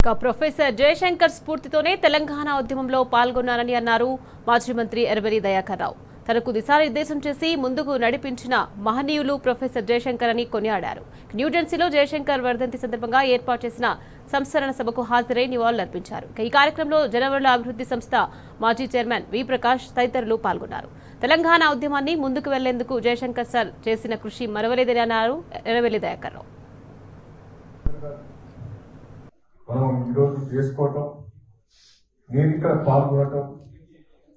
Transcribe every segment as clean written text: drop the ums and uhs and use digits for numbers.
Professor Jayashankar స్ఫూర్తితోనే తెలంగాణ ఉద్యమంలో పాల్గొన్నారని అన్నారు మాజీ మంత్రి ఎర్రబెల్లి దయాకర్ రావు. తనకు దిశానిర్దేశం చేసి ముందుకు నడిపించిన మహనీయులు ప్రొఫెసర్ జయశంకర్ అని కొనియాడారు. న్యూజెర్సీలో జయశంకర్ వర్ధంతి సందర్భంగా ఏర్పాటు చేసిన సంస్మరణ సభకు హాజరై నివాళులర్పించారు. ఈ కార్యక్రమంలో జనవరుల అభివృద్ధి సంస్థ మాజీ చైర్మన్ వి ప్రకాష్ తదితరులు పాల్గొన్నారు. తెలంగాణ ఉద్యమాన్ని ముందుకు వెళ్లేందుకు జయశంకర్ సార్ చేసిన కృషి మరవలేదని అన్నారు ఎర్రబెల్లి దయాకర్ రావు. మనం ఈరోజు చేసుకోవటం, నేను ఇక్కడ పాల్గొనటం,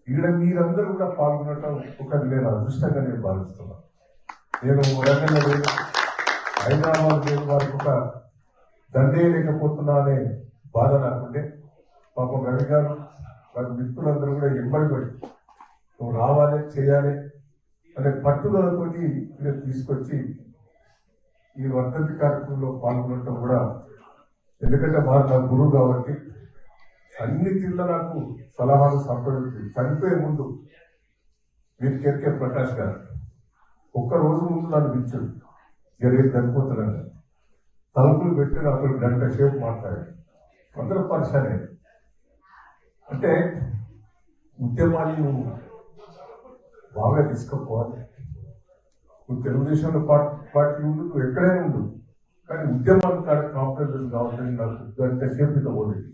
ఇక్కడ మీరందరూ కూడా పాల్గొనటం ఒక నేను అదృష్టంగా నేను భావిస్తున్నాను. నేను వరంగల్ లేదు, హైదరాబాద్ లేదు, వారికి ఒక దండే లేకపోతున్నా అనే బాధ నాకుండే. పాపం రవి గారు వారి మిత్రులందరూ కూడా ఎంబడిపడి నువ్వు రావాలి చేయాలి అనే పట్టుదలతోటి ఇక్కడ తీసుకొచ్చి ఈ వర్ధంతి కార్యక్రమంలో పాల్గొనటం కూడా, ఎందుకంటే వారు నా గురువు కాబట్టి అన్ని తీర్ల నాకు సలహాలు సంప్రదించి చనిపోయే ముందు మీరు కెరికే ప్రకాష్ గారు ఒక్కరోజు ముందు నన్ను పిలిచాడు. రేపు చనిపోతున్నాను, తలుపులు పెట్టి నాకు గంట సేపు మాట్లాడాడు. అందరూ పరిశానే. అంటే ఉద్యమాన్ని నువ్వు బాగా తీసుకుపోవాలి. నువ్వు తెలుగుదేశంలో పార్టీ ఉండు, నువ్వు ఎక్కడైనా ఉండు, కానీ ఉద్యమాన్ని కాడ కాంప్రమైజ్ కావాలని నాకు గంట సేపు మీద ఓడింది.